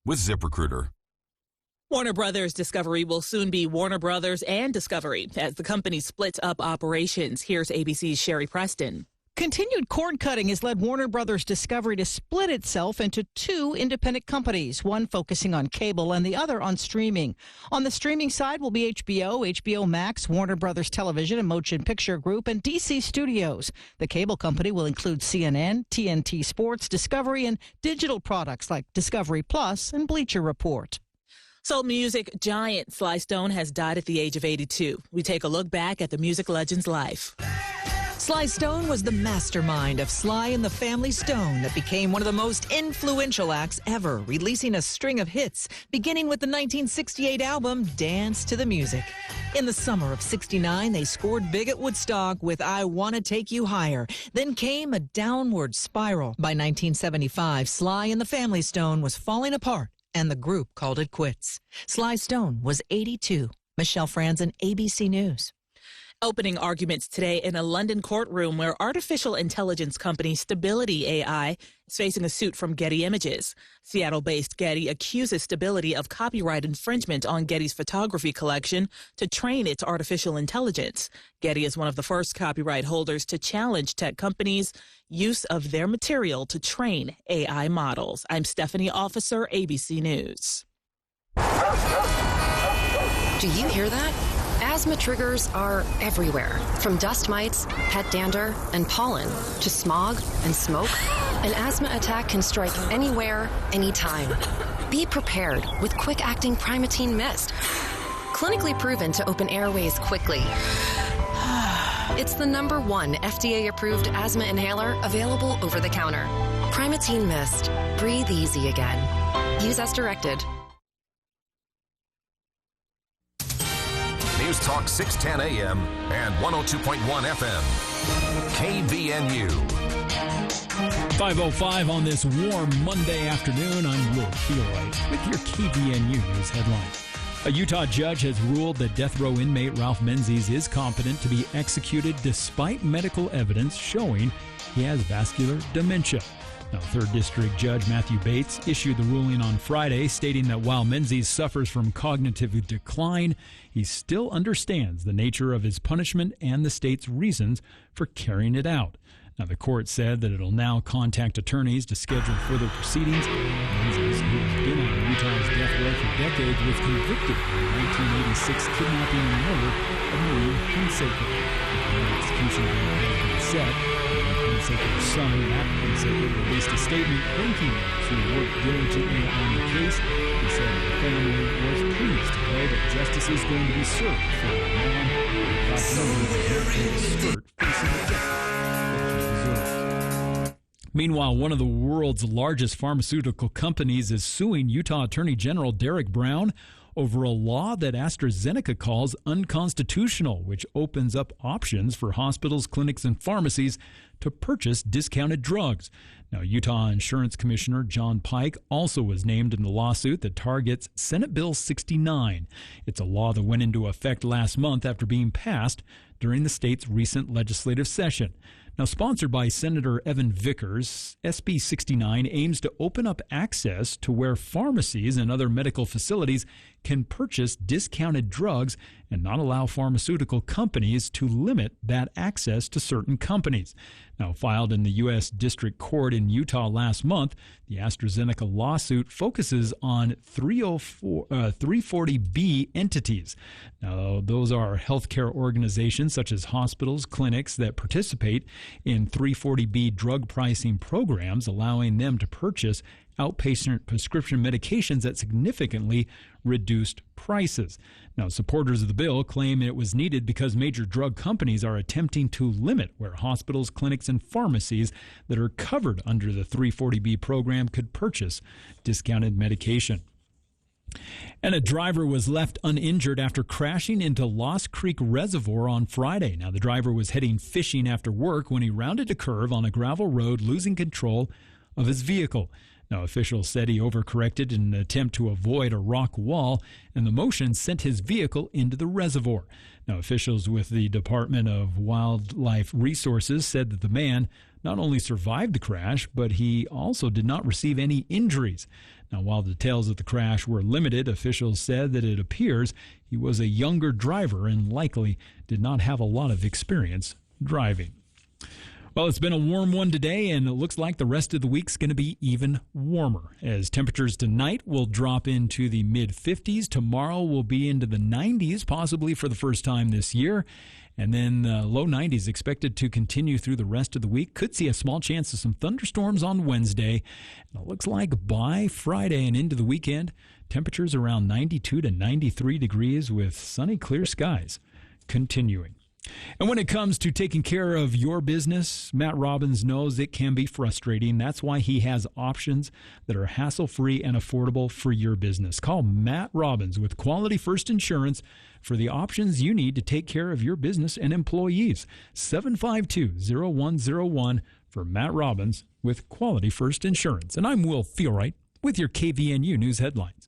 with ZipRecruiter. Warner Brothers Discovery will soon be Warner Brothers and Discovery as the company splits up operations. Here's ABC's Sherry Preston. Continued cord cutting has led Warner Brothers Discovery to split itself into two independent companies, one focusing on cable and the other on streaming. On the streaming side will be HBO, HBO Max, Warner Brothers Television and Motion Picture Group, and DC Studios. The cable company will include CNN, TNT Sports, Discovery, and digital products like Discovery Plus and Bleacher Report. Soul music giant Sly Stone has died at the age of 82. We take a look back at the music legend's life. Sly Stone was the mastermind of Sly and the Family Stone that became one of the most influential acts ever, releasing a string of hits, beginning with the 1968 album Dance to the Music. In the summer of '69, they scored big at Woodstock with I Wanna Take You Higher. Then came a downward spiral. By 1975, Sly and the Family Stone was falling apart, and the group called it quits. Sly Stone was 82. Michelle Franzen, ABC News. Opening arguments today in a London courtroom where artificial intelligence company Stability AI is facing a suit from Getty Images. Seattle-based Getty accuses Stability of copyright infringement on Getty's photography collection to train its artificial intelligence. Getty is one of the first copyright holders to challenge tech companies' use of their material to train AI models. I'm Stephanie Officer, ABC News. Do you hear that? Asthma triggers are everywhere, from dust mites, pet dander, and pollen, to smog and smoke. An asthma attack can strike anywhere, anytime. Be prepared with quick-acting Primatene Mist. Clinically proven to open airways quickly. It's the #1 FDA-approved asthma inhaler available over the counter. Primatene Mist. Breathe easy again. Use as directed. News Talk 610 AM and 102.1 FM. KVNU. 5:05 on this warm Monday afternoon. I'm Will Feelright with your KVNU News headlines. A Utah judge has ruled that death row inmate Ralph Menzies is competent to be executed despite medical evidence showing he has vascular dementia. Now, 3rd District Judge Matthew Bates issued the ruling on Friday, stating that while Menzies suffers from cognitive decline, he still understands the nature of his punishment and the state's reasons for carrying it out. Now, the court said that it'll now contact attorneys to schedule further proceedings. Menzies, who has been on Utah's death row for decades, was convicted in 1986 kidnapping and murder of Maureen Hunsaker. The execution date has been set. Hunsaker's son, Matt Hunsaker, released a statement thanking those who worked diligently on the case. He said the family was pleased to know that justice is going to be served for a man who got murdered in a skirt facing the death. Meanwhile, one of the world's largest pharmaceutical companies is suing Utah Attorney General Derek Brown over a law that AstraZeneca calls unconstitutional, which opens up options for hospitals, clinics, and pharmacies to purchase discounted drugs. Now, Utah Insurance Commissioner John Pike also was named in the lawsuit that targets Senate Bill 69. It's a law that went into effect last month after being passed during the state's recent legislative session. Now, sponsored by Senator Evan Vickers, SB 69 aims to open up access to where pharmacies and other medical facilities can purchase discounted drugs and not allow pharmaceutical companies to limit that access to certain companies. Now, filed in the U.S. District Court in Utah last month, the AstraZeneca lawsuit focuses on 340B entities. Now, those are healthcare organizations such as hospitals, clinics that participate in 340B drug pricing programs, allowing them to purchase outpatient prescription medications at significantly reduced prices. Now, supporters of the bill claim it was needed because major drug companies are attempting to limit where hospitals, clinics, and pharmacies that are covered under the 340B program could purchase discounted medication. And a driver was left uninjured after crashing into Lost Creek Reservoir on Friday. Now, the driver was heading fishing after work when he rounded a curve on a gravel road, losing control of his vehicle. Now, officials said he overcorrected in an attempt to avoid a rock wall, and the motion sent his vehicle into the reservoir. Now, officials with the Department of Wildlife Resources said that the man not only survived the crash, but he also did not receive any injuries. Now, while details of the crash were limited, officials said that it appears he was a younger driver and likely did not have a lot of experience driving. Well, it's been a warm one today, and it looks like the rest of the week's going to be even warmer, as temperatures tonight will drop into the mid-50s. Tomorrow will be into the 90s, possibly for the first time this year. And then low 90s expected to continue through the rest of the week. Could see a small chance of some thunderstorms on Wednesday. And it looks like by Friday and into the weekend, temperatures around 92 to 93 degrees with sunny, clear skies continuing. And when it comes to taking care of your business, Matt Robbins knows it can be frustrating. That's why he has options that are hassle-free and affordable for your business. Call Matt Robbins with Quality First Insurance for the options you need to take care of your business and employees. 752-0101 for Matt Robbins with Quality First Insurance. And I'm Will Feelwright with your KVNU News Headlines.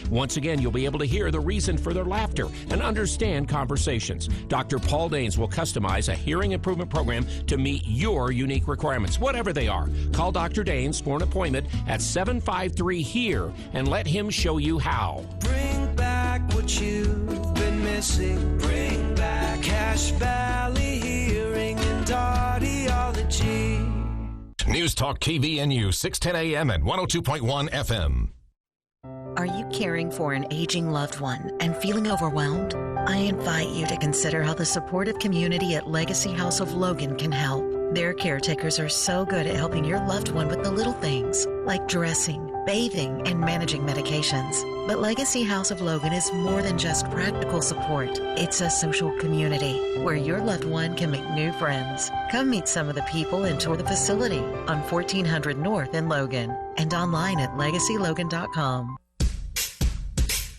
Once again, you'll be able to hear the reason for their laughter and understand conversations. Dr. Paul Danes will customize a hearing improvement program to meet your unique requirements, whatever they are. Call Dr. Danes for an appointment at 753-HERE and let him show you how. Bring back what you've been missing. Bring back Cache Valley Hearing and Audiology. News Talk KVNU, 610 AM and 102.1 FM. Are you caring for an aging loved one and feeling overwhelmed? I invite you to consider how the supportive community at Legacy House of Logan can help. Their caretakers are so good at helping your loved one with the little things, like dressing, bathing, and managing medications. But Legacy House of Logan is more than just practical support. It's a social community where your loved one can make new friends. Come meet some of the people and tour the facility on 1400 North in Logan and online at legacylogan.com.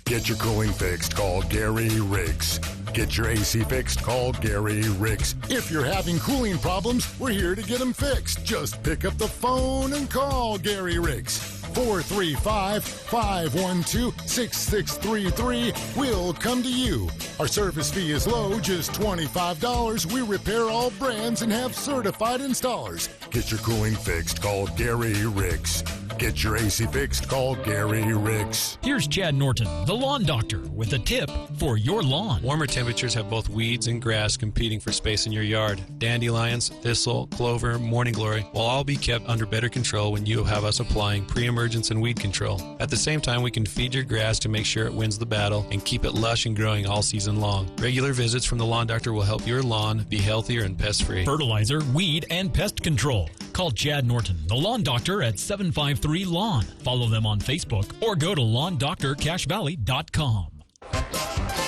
Get your cooling fixed, call Gary Riggs. Get your AC fixed, call Gary Riggs. If you're having cooling problems, we're here to get them fixed. Just pick up the phone and call Gary Riggs. 435-512-6633. We'll come to you. Our service fee is low, just $25. We repair all brands and have certified installers. Get your cooling fixed, call Gary Riggs. Get your AC fixed, call Gary Riggs. Here's Chad Norton, the lawn doctor, with a tip for your lawn. Warmer temperatures have both weeds and grass competing for space in your yard. Dandelions, thistle, clover, morning glory will all be kept under better control when you have us applying pre-emergence and weed control. At the same time, we can feed your grass to make sure it wins the battle and keep it lush and growing all season long. Regular visits from the lawn doctor will help your lawn be healthier and pest-free. Fertilizer, weed, and pest control. Call Chad Norton, the lawn doctor, at 753-LAWN. Follow them on Facebook or go to lawndoctorcachevalley.com.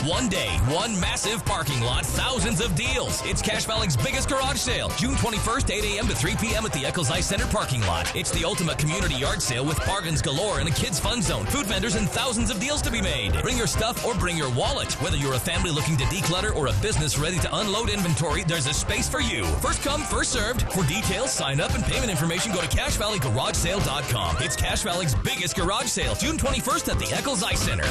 One day, one massive parking lot, thousands of deals. It's Cache Valley's biggest garage sale. June 21st, 8 a.m. to 3 p.m. at the Eccles Ice Center parking lot. It's the ultimate community yard sale with bargains galore and a kids' fun zone, food vendors, and thousands of deals to be made. Bring your stuff or bring your wallet. Whether you're a family looking to declutter or a business ready to unload inventory, there's a space for you. First come, first served. For details, sign up, and payment information, go to CacheValleyGarageSale.com. It's Cache Valley's biggest garage sale, June 21st at the Eccles Ice Center.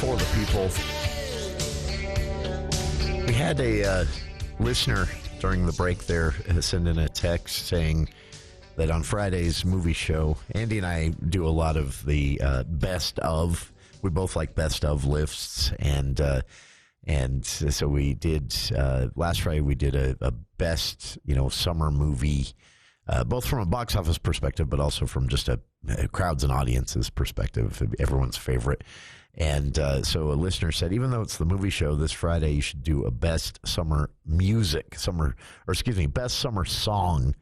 For the people. We had a listener during the break there send in a text saying that on Friday's movie show, Andy and I do a lot of the best of. We both like best of lists, and so we did last Friday. We did a best summer movie, both from a box office perspective, but also from just a crowds and audiences perspective, everyone's favorite. And so a listener said, even though it's the movie show this Friday, you should do a best summer best summer song.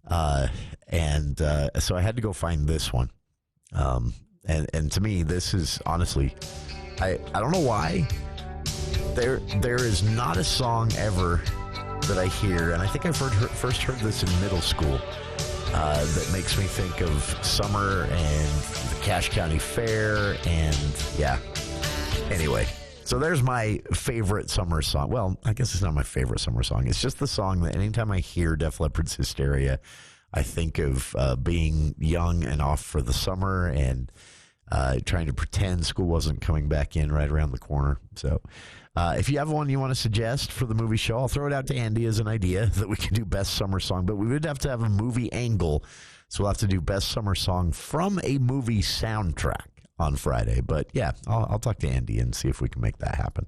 And so I had to go find this one. And to me, this is honestly, I don't know why. There is not a song ever that I hear, and I think I first heard this in middle school, that makes me think of summer and the Cache County Fair, and yeah. Anyway, So there's my favorite summer song. Well, I guess it's not my favorite summer song. It's just the song that anytime I hear Def Leppard's Hysteria, I think of being young and off for the summer and trying to pretend school wasn't coming back in right around the corner. So if you have one you want to suggest for the movie show, I'll throw it out to Andy as an idea that we can do best summer song. But we would have to have a movie angle. So we'll have to do best summer song from a movie soundtrack on Friday. But yeah, I'll talk to Andy and see if we can make that happen.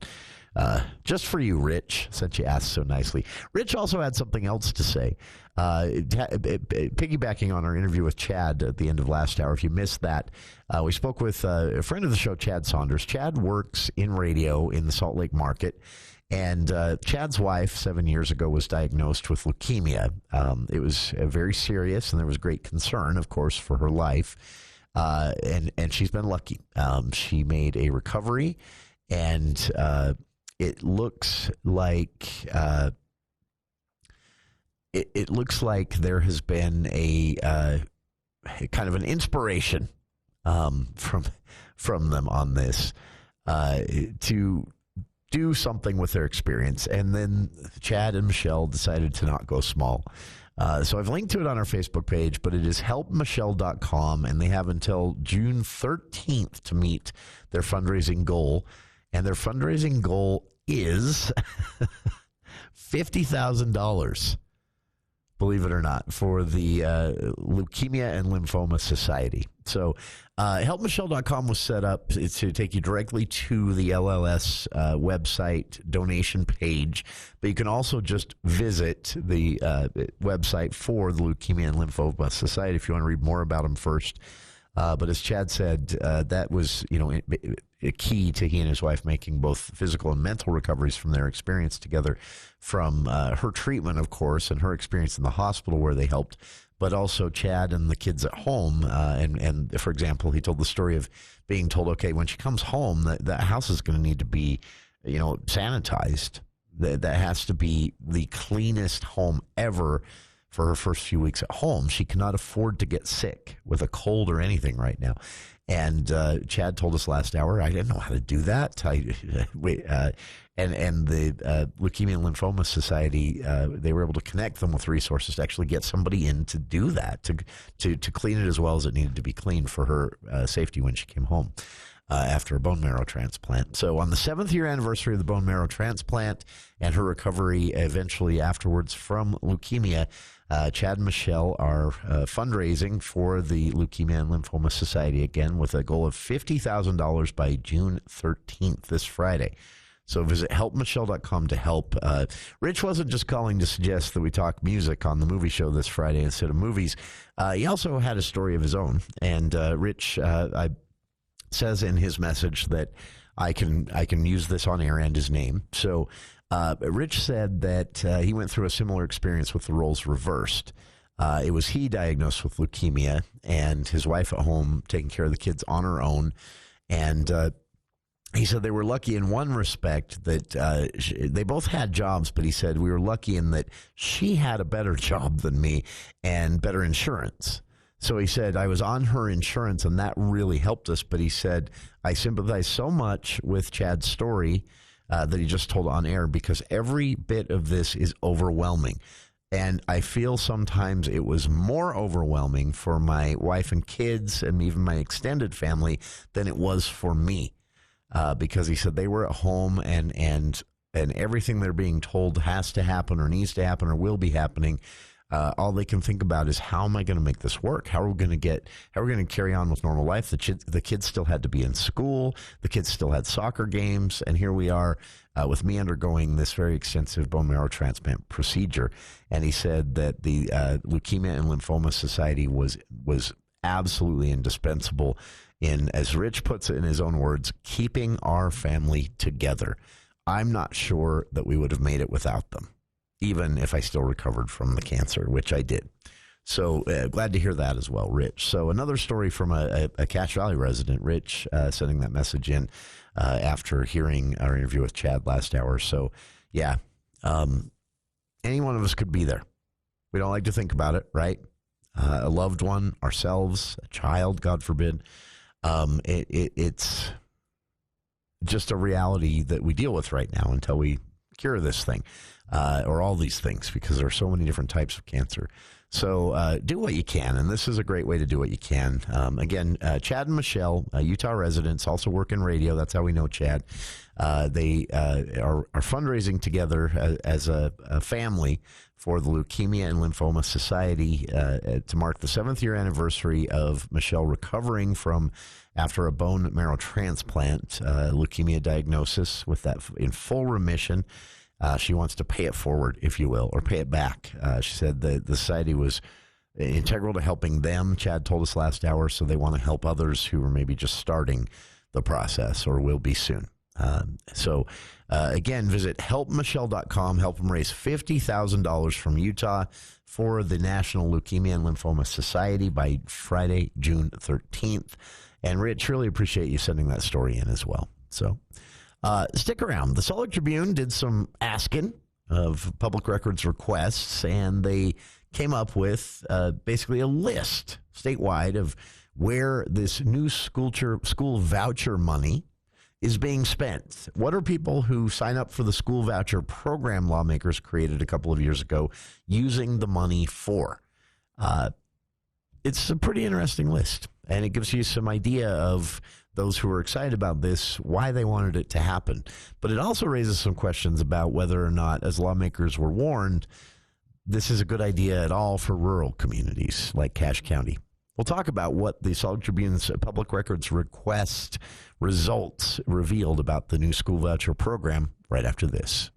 Just for you, Rich, since you asked so nicely. Rich also had something else to say. Piggybacking on our interview with Chad at the end of last hour, if you missed that, we spoke with a friend of the show, Chad Saunders. Chad works in radio in the Salt Lake market. And Chad's wife, 7 years ago, was diagnosed with leukemia. It was very serious, and there was great concern, of course, for her life. And she's been lucky. She made a recovery, and it looks like it looks like there has been a kind of an inspiration from them on this to do something with their experience. And then Chad and Michelle decided to not go small. So I've linked to it on our Facebook page, but it is helpmichelle.com, and they have until June 13th to meet their fundraising goal. And their fundraising goal is $50,000, believe it or not, for the Leukemia and Lymphoma Society. So helpmichelle.com was set up to take you directly to the LLS website donation page, but you can also just visit the website for the Leukemia and Lymphoma Society if you want to read more about them first. But as Chad said, that was, a key to he and his wife making both physical and mental recoveries from their experience together, from her treatment, of course, and her experience in the hospital where they helped, but also Chad and the kids at home. And for example, he told the story of being told, okay, when she comes home, that house is going to need to be, sanitized. That has to be the cleanest home ever for her first few weeks at home. She cannot afford to get sick with a cold or anything right now. And Chad told us last hour, I didn't know how to do that. And the Leukemia and Lymphoma Society, they were able to connect them with resources to actually get somebody in to do that, to clean it as well as it needed to be cleaned for her safety when she came home after a bone marrow transplant. So on the 7th year anniversary of the bone marrow transplant and her recovery eventually afterwards from leukemia, Chad and Michelle are fundraising for the Leukemia and Lymphoma Society again with a goal of $50,000 by June 13th, this Friday. So visit helpmichelle.com to help. Rich wasn't just calling to suggest that we talk music on the movie show this Friday instead of movies. He also had a story of his own. And Rich says in his message that I can use this on air and his name. So Rich said that he went through a similar experience with the roles reversed. It was he diagnosed with leukemia and his wife at home taking care of the kids on her own. And he said they were lucky in one respect that they both had jobs, but he said we were lucky in that she had a better job than me and better insurance. So he said, I was on her insurance, and that really helped us. But he said, I sympathize so much with Chad's story that he just told on air, because every bit of this is overwhelming. And I feel sometimes it was more overwhelming for my wife and kids and even my extended family than it was for me. Because he said they were at home and everything they're being told has to happen or needs to happen or will be happening. All they can think about is, how am I going to make this work? How are we going to carry on with normal life? The kids still had to be in school. The kids still had soccer games. And here we are with me undergoing this very extensive bone marrow transplant procedure. And he said that the Leukemia and Lymphoma Society was absolutely indispensable in, as Rich puts it in his own words, keeping our family together. I'm not sure that we would have made it without them, even if I still recovered from the cancer, which I did. So glad to hear that as well, Rich. So another story from a Cache Valley resident, Rich, sending that message in after hearing our interview with Chad last hour. So, yeah, any one of us could be there. We don't like to think about it, right? A loved one, ourselves, a child, God forbid. It's just a reality that we deal with right now until we cure this thing, or all these things, because there are so many different types of cancer. So do what you can, and this is a great way to do what you can. Again, Chad and Michelle, Utah residents, also work in radio. That's how we know Chad. They are fundraising together as a family for the Leukemia and Lymphoma Society to mark the 7th year anniversary of Michelle recovering from after a bone marrow transplant, leukemia diagnosis with that in full remission. She wants to pay it forward, if you will, or pay it back. She said the society was integral to helping them, Chad told us last hour, so they want to help others who are maybe just starting the process or will be soon. Again, visit helpmichelle.com. Help them raise $50,000 from Utah for the National Leukemia and Lymphoma Society by Friday, June 13th. And Rich, really appreciate you sending that story in as well. So stick around. The Salt Lake Tribune did some asking of public records requests, and they came up with basically a list statewide of where this new school voucher money is being spent. What are people who sign up for the school voucher program lawmakers created a couple of years ago using the money for? It's a pretty interesting list, and it gives you some idea of those who are excited about this, why they wanted it to happen. But it also raises some questions about whether or not, as lawmakers were warned, this is a good idea at all for rural communities like Cache County. We'll talk about what the Salt Lake Tribune's public records request results revealed about the new school voucher program right after this.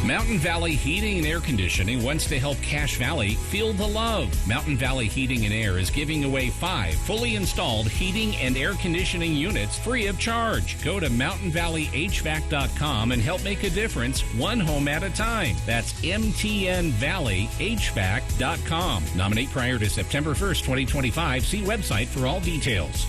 Mountain Valley Heating and Air Conditioning wants to help Cache Valley feel the love. Mountain Valley Heating and Air is giving away 5 fully installed heating and air conditioning units free of charge. Go to mountainvalleyhvac.com and help make a difference one home at a time. That's mtnvalleyhvac.com. Nominate prior to September 1st, 2025. See website for all details.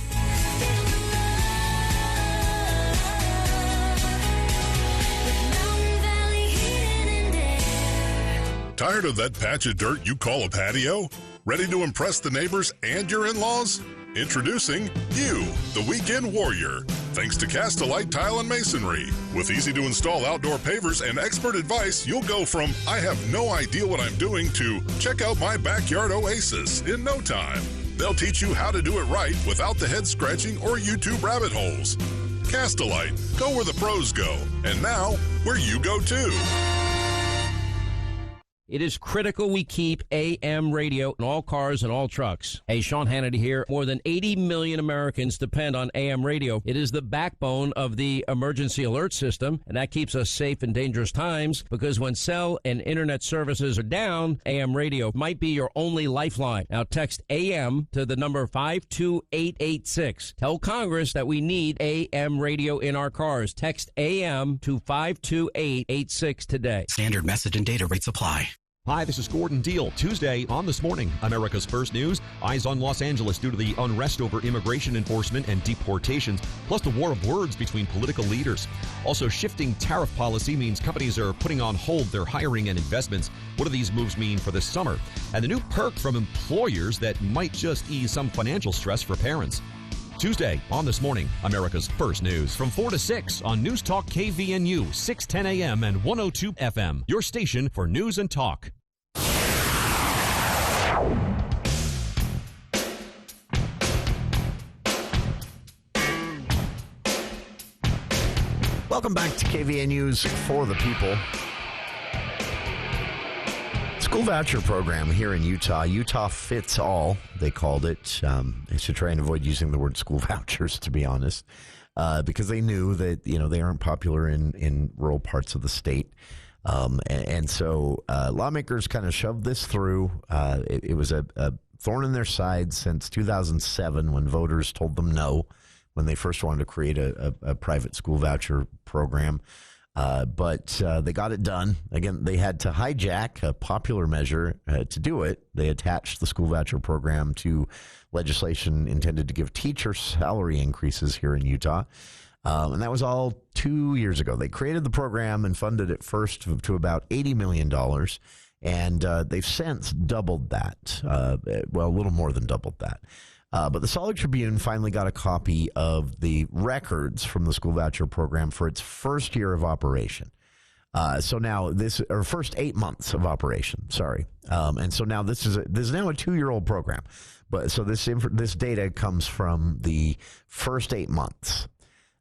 Tired of that patch of dirt you call a patio? Ready to impress the neighbors and your in-laws? Introducing you, the Weekend Warrior. Thanks to Cast-A-Light Tile and Masonry. With easy-to-install outdoor pavers and expert advice, you'll go from, I have no idea what I'm doing, to check out my backyard oasis in no time. They'll teach you how to do it right without the head-scratching or YouTube rabbit holes. Cast-A-Light, go where the pros go. And now, where you go too. It is critical we keep AM radio in all cars and all trucks. Hey, Sean Hannity here. More than 80 million Americans depend on AM radio. It is the backbone of the emergency alert system, and that keeps us safe in dangerous times, because when cell and internet services are down, AM radio might be your only lifeline. Now text AM to the number 52886. Tell Congress that we need AM radio in our cars. Text AM to 52886 today. Standard message and data rates apply. Hi, this is Gordon Deal. Tuesday on This Morning, America's First News. Eyes on Los Angeles due to the unrest over immigration enforcement and deportations, plus the war of words between political leaders. Also, shifting tariff policy means companies are putting on hold their hiring and investments. What do these moves mean for this summer? And the new perk from employers that might just ease some financial stress for parents. Tuesday on This Morning, America's First News. From 4 to 6 on News Talk KVNU, 610 AM and 102 FM. Your station for news and talk. Welcome back to KVNU's For the People. School voucher program here in Utah. Utah Fits All, they called it. They should try and avoid using the word school vouchers, to be honest, because they knew that, they aren't popular in rural parts of the state. So lawmakers kind of shoved this through. It was a thorn in their side since 2007 when voters told them no when they first wanted to create a private school voucher program. But they got it done. Again, they had to hijack a popular measure to do it. They attached the school voucher program to legislation intended to give teachers salary increases here in Utah. And that was all 2 years ago. They created the program and funded it first to about $80 million. And they've since doubled that. Well, a little more than doubled that. But the Salt Lake Tribune finally got a copy of the records from the school voucher program for its first year of operation. So now first 8 months of operation, sorry. And so now this is now a 2-year-old program. But so this data comes from the first 8 months.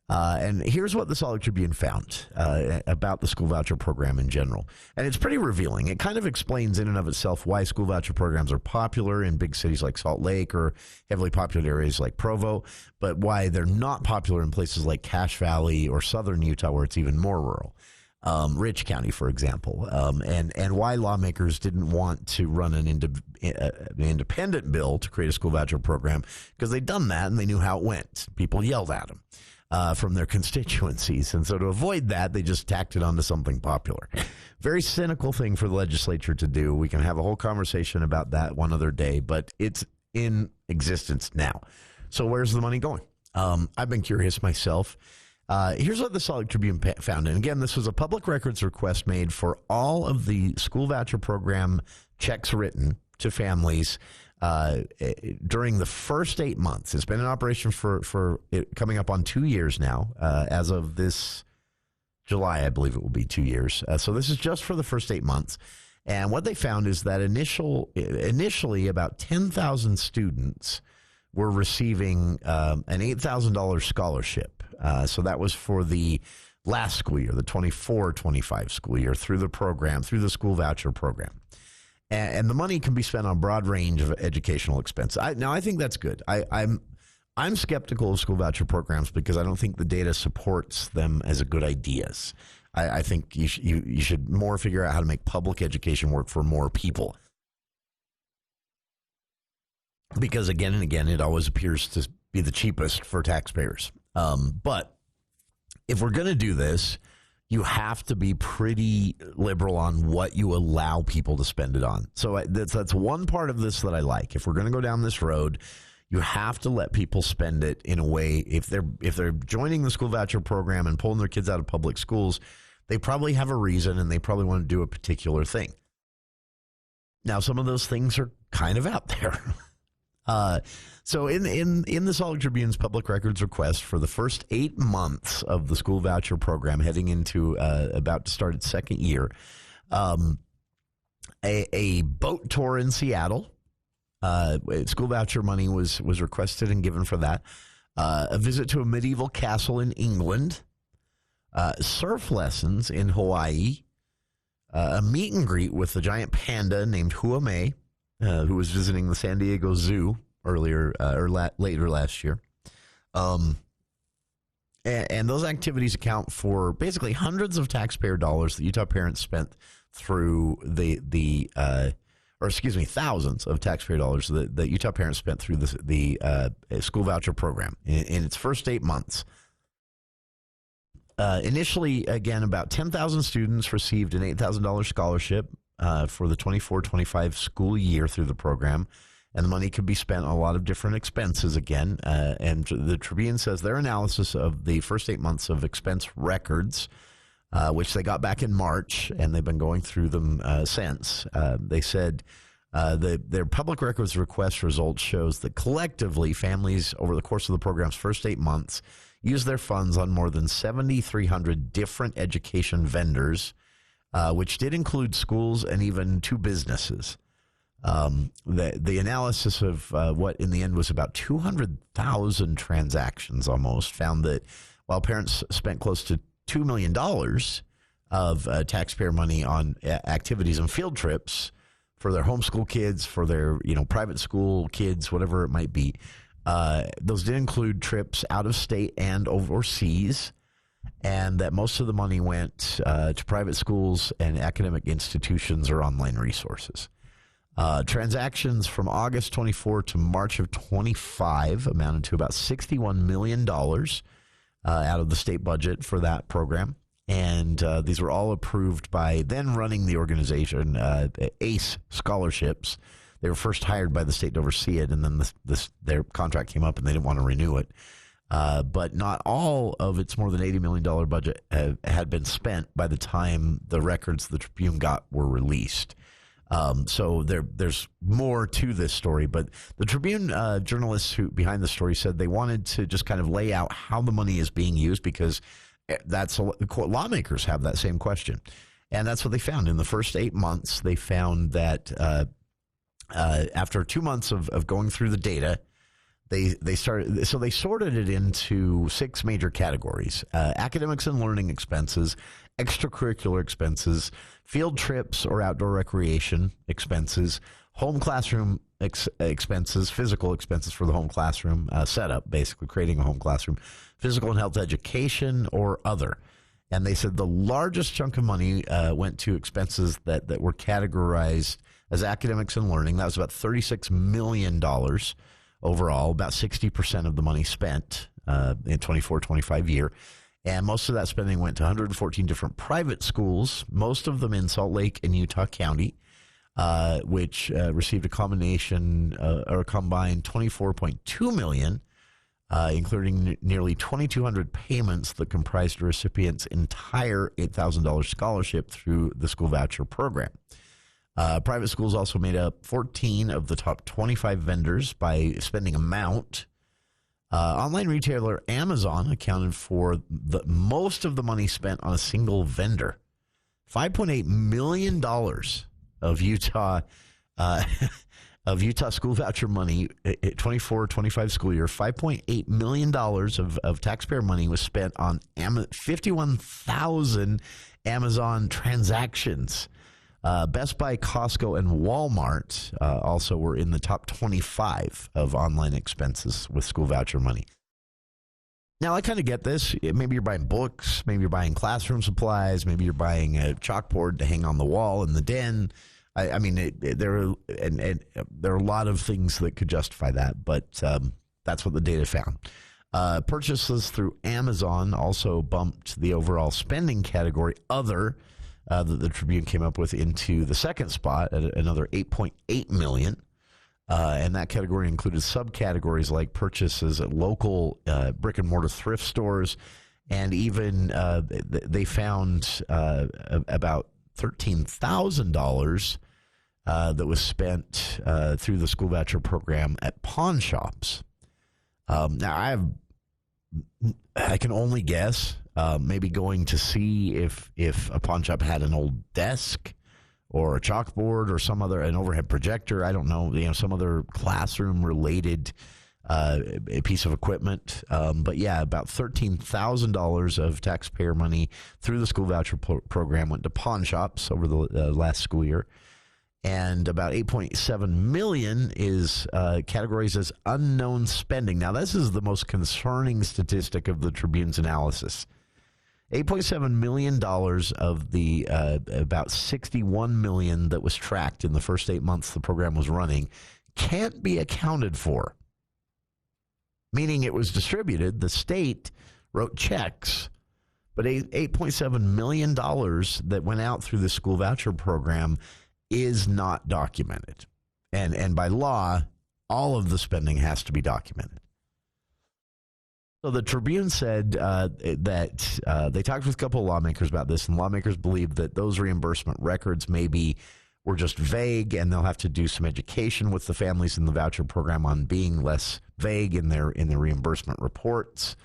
And here's what the Salt Lake Tribune found about the school voucher program in general. And it's pretty revealing. It kind of explains in and of itself why school voucher programs are popular in big cities like Salt Lake or heavily popular areas like Provo, but why they're not popular in places like Cache Valley or southern Utah where it's even more rural. Rich County, for example, and why lawmakers didn't want to run an independent bill to create a school voucher program, because they'd done that and they knew how it went. People yelled at them from their constituencies. And so to avoid that, they just tacked it onto something popular. Very cynical thing for the legislature to do. We can have a whole conversation about that one other day, but it's in existence now. So where's the money going? I've been curious myself. Here's what the Salt Lake Tribune found. And again, this was a public records request made for all of the school voucher program checks written to families during the first 8 months. It's been in operation for coming up on 2 years now. As of this July, I believe it will be 2 years. So this is just for the first 8 months. And what they found is that initially about 10,000 students were receiving an $8,000 scholarship. So that was for the last school year, the 24-25 school year, through the program, through the school voucher program. And the money can be spent on a broad range of educational expenses. I think that's good. I'm skeptical of school voucher programs because I don't think the data supports them as a good ideas. I think you should more figure out how to make public education work for more people. Because again and again, it always appears to be the cheapest for taxpayers. But if we're going to do this, you have to be pretty liberal on what you allow people to spend it on. So that's one part of this that I like. If we're going to go down this road, you have to let people spend it in a way. If they're joining the school voucher program and pulling their kids out of public schools, they probably have a reason and they probably want to do a particular thing. Now, some of those things are kind of out there. So in the Salt Lake Tribune's public records request for the first 8 months of the school voucher program, heading into about to start its second year, a boat tour in Seattle, school voucher money was requested and given for that. A visit to a medieval castle in England, surf lessons in Hawaii, a meet and greet with the giant panda named Hua Mei, who was visiting the San Diego Zoo later last year. And those activities account for basically hundreds of taxpayer dollars that Utah parents spent through thousands of taxpayer dollars that Utah parents spent through the school voucher program in its first 8 months. Initially, again, about 10,000 students received an $8,000 scholarship for the 24-25 school year through the program. And the money could be spent on a lot of different expenses again. And the Tribune says their analysis of the first 8 months of expense records, which they got back in March, and they've been going through them since. They said their public records request results shows that collectively families over the course of the program's first 8 months used their funds on more than 7,300 different education vendors, which did include schools and even 2 businesses. The analysis of what in the end was about 200,000 transactions almost found that while parents spent close to $2 million of taxpayer money on activities and field trips for their homeschool kids, for their private school kids, whatever it might be, those did include trips out of state and overseas, and that most of the money went to private schools and academic institutions or online resources. Transactions from August 24 to March of 25 amounted to about $61 million out of the state budget for that program. And these were all approved by then running the organization, ACE Scholarships. They were first hired by the state to oversee it, and then their contract came up and they didn't want to renew it. but not all of its more than $80 million budget had been spent by the time the records the Tribune got were released. So there's more to this story, but the Tribune journalists who behind the story said they wanted to just kind of lay out how the money is being used, because lawmakers have that same question. And that's what they found. In the first 8 months, they found that after 2 months of going through the data, they sorted it into 6 major categories: academics and learning expenses, extracurricular expenses, field trips or outdoor recreation expenses, home classroom expenses, physical expenses for the home classroom setup, basically creating a home classroom, physical and health education, or other. And they said the largest chunk of money went to expenses that were categorized as academics and learning. That was about $36 million overall, about 60% of the money spent in 24-25 year. And most of that spending went to 114 different private schools, most of them in Salt Lake and Utah County, which received a combined $24.2 million, including nearly 2,200 payments that comprised a recipient's entire $8,000 scholarship through the school voucher program. Private schools also made up 14 of the top 25 vendors by spending amount. Online retailer Amazon accounted for the most of the money spent on a single vendor. $5.8 million of Utah school voucher money, 24-25 school year. $5.8 million of taxpayer money was spent on 51,000 Amazon transactions. Best Buy, Costco, and Walmart also were in the top 25 of online expenses with school voucher money. Now, I kind of get this. Maybe you're buying books. Maybe you're buying classroom supplies. Maybe you're buying a chalkboard to hang on the wall in the den. I mean, there are a lot of things that could justify that, but that's what the data found. Purchases through Amazon also bumped the overall spending category, other, that the Tribune came up with, into the second spot at another $8.8 million. And that category included subcategories like purchases at local brick and mortar thrift stores. And even they found about $13,000 that was spent through the school voucher program at pawn shops. Now, I can only guess. Maybe going to see if a pawn shop had an old desk or a chalkboard or an overhead projector. I don't know, some other classroom related piece of equipment. But yeah, about $13,000 of taxpayer money through the school voucher program went to pawn shops over the last school year. And about $8.7 million is categorized as unknown spending. Now, this is the most concerning statistic of the Tribune's analysis. $8.7 million of the about $61 million that was tracked in the first 8 months the program was running can't be accounted for. Meaning it was distributed. The state wrote checks, but $8.7 million that went out through the school voucher program is not documented. And by law, all of the spending has to be documented. So the Tribune said that they talked with a couple of lawmakers about this, and lawmakers believe that those reimbursement records maybe were just vague, and they'll have to do some education with the families in the voucher program on being less vague in their reimbursement reports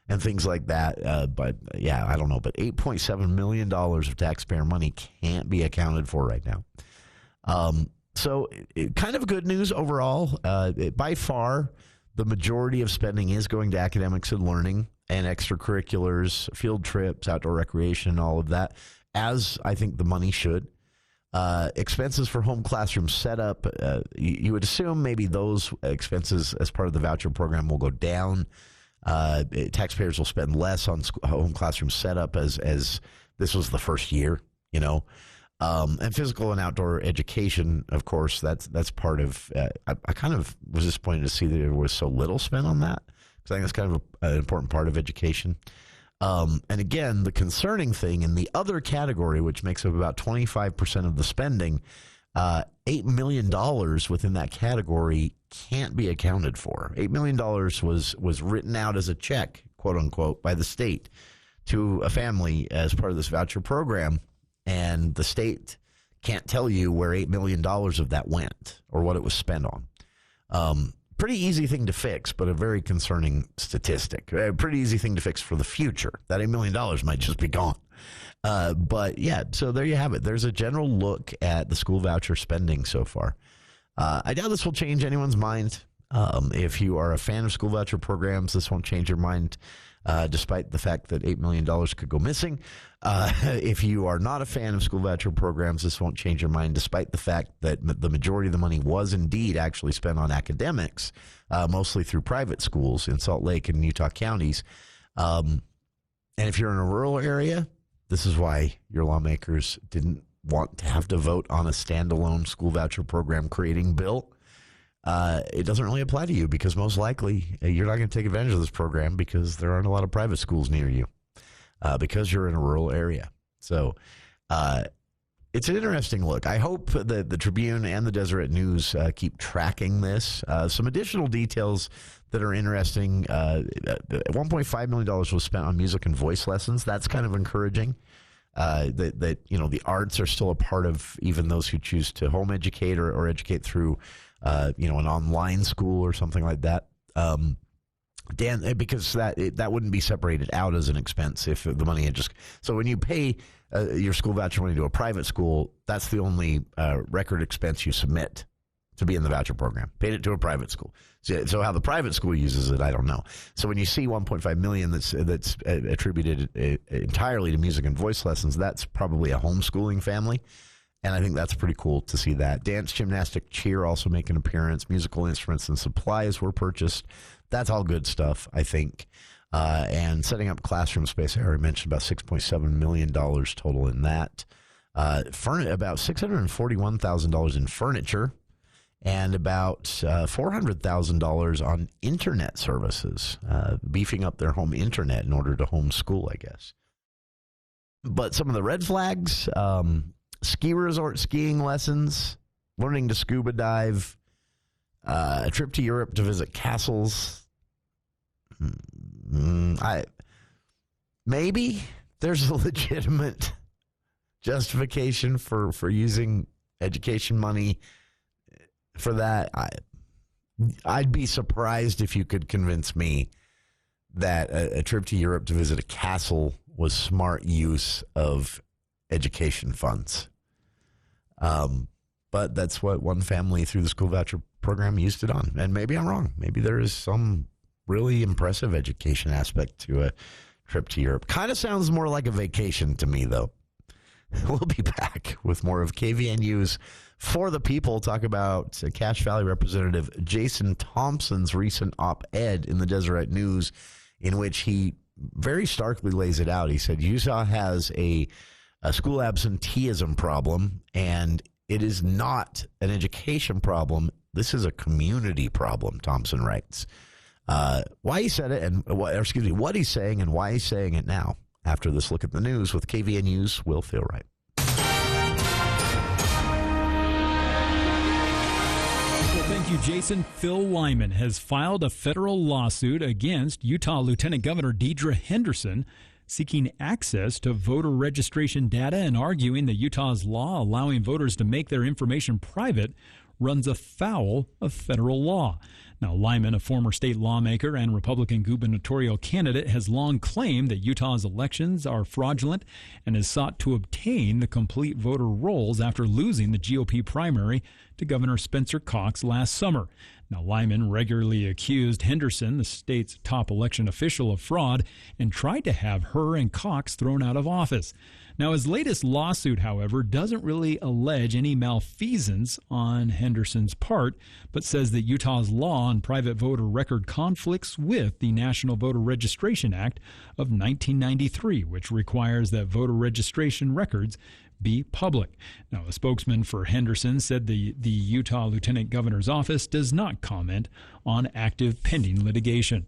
and things like that. But yeah, I don't know. But $8.7 million of taxpayer money can't be accounted for right now. So kind of good news overall. By far, the majority of spending is going to academics and learning and extracurriculars, field trips, outdoor recreation, all of that, as I think the money should. Expenses for home classroom setup, you would assume maybe those expenses as part of the voucher program will go down. Taxpayers will spend less on home classroom setup as this was the first year, and physical and outdoor education, of course, that's part of. I kind of was disappointed to see that there was so little spent on that, because I think that's kind of an important part of education. And again, the concerning thing in the other category, which makes up about 25% of the spending, $8 million within that category can't be accounted for. $8 million was written out as a check, quote unquote, by the state to a family as part of this voucher program, and the state can't tell you where $8 million of that went or what it was spent on. Pretty easy thing to fix, but a very concerning statistic. A pretty easy thing to fix for the future. That $8 million might just be gone. But yeah, so there you have it. There's a general look at the school voucher spending so far. I doubt this will change anyone's mind. If you are a fan of school voucher programs, this won't change your mind, despite the fact that $8 million could go missing. If you are not a fan of school voucher programs, this won't change your mind, despite the fact that the majority of the money was indeed actually spent on academics, mostly through private schools in Salt Lake and Utah counties. And if you're in a rural area, this is why your lawmakers didn't want to have to vote on a standalone school voucher program creating bill. It doesn't really apply to you because most likely you're not going to take advantage of this program because there aren't a lot of private schools near you because you're in a rural area. So it's an interesting look. I hope that the Tribune and the Deseret News keep tracking this. Some additional details that are interesting. $1.5 million was spent on music and voice lessons. That's kind of encouraging. That the arts are still a part of even those who choose to home educate or educate through an online school or something like that. Dan, because that wouldn't be separated out as an expense if the money had just. So when you pay your school voucher money to a private school, that's the only record expense you submit to be in the voucher program. Paid it to a private school. So how the private school uses it, I don't know. So when you see $1.5 million that's attributed entirely to music and voice lessons, that's probably a homeschooling family. And I think that's pretty cool to see that. Dance, gymnastic, cheer also make an appearance. Musical instruments and supplies were purchased. That's all good stuff, I think. And setting up classroom space, I already mentioned about $6.7 million total in that. About $641,000 in furniture and about $400,000 on internet services, beefing up their home internet in order to homeschool, I guess. But some of the red flags... ski resort skiing lessons, learning to scuba dive, a trip to Europe to visit castles. Maybe there's a legitimate justification for using education money for that. I'd be surprised if you could convince me that a trip to Europe to visit a castle was smart use of education funds. But that's what one family through the school voucher program used it on. And maybe I'm wrong. Maybe there is some really impressive education aspect to a trip to Europe. Kind of sounds more like a vacation to me, though. We'll be back with more of KVNU's For the People. Talk about Cache Valley Representative Jason Thompson's recent op-ed in the Deseret News, in which he very starkly lays it out. He said Utah has a school absenteeism problem, and it is not an education problem. This is a community problem, Thompson writes. Why he said it, and what he's saying and why he's saying it now, after this look at the news with KVNU's Will Feel Right. Well, thank you, Jason. Phil Lyman has filed a federal lawsuit against Utah Lieutenant Governor Deidre Henderson, seeking access to voter registration data and arguing that Utah's law allowing voters to make their information private runs afoul of federal law. Now, Lyman, a former state lawmaker and Republican gubernatorial candidate, has long claimed that Utah's elections are fraudulent and has sought to obtain the complete voter rolls after losing the GOP primary to Governor Spencer Cox last summer. Now, Lyman regularly accused Henderson, the state's top election official, of fraud and tried to have her and Cox thrown out of office. Now, his latest lawsuit, however, doesn't really allege any malfeasance on Henderson's part, but says that Utah's law on private voter record conflicts with the National Voter Registration Act of 1993, which requires that voter registration records be public. Now, a spokesman for Henderson said the Utah Lieutenant Governor's office does not comment on active pending litigation.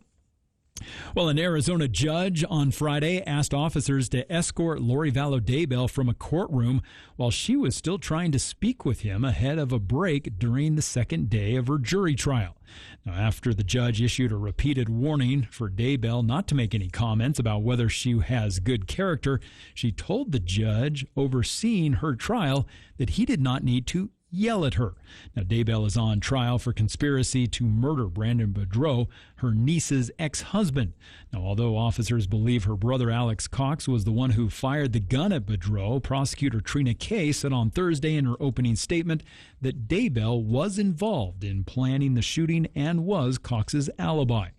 Well, an Arizona judge on Friday asked officers to escort Lori Vallow Daybell from a courtroom while she was still trying to speak with him ahead of a break during the second day of her jury trial. Now, after the judge issued a repeated warning for Daybell not to make any comments about whether she has good character, she told the judge overseeing her trial that he did not need to yell at her. Now, Daybell is on trial for conspiracy to murder Brandon Boudreaux, her niece's ex-husband. Now, although officers believe her brother Alex Cox was the one who fired the gun at Boudreaux, prosecutor Trina Kay said on Thursday in her opening statement that Daybell was involved in planning the shooting and was Cox's alibi.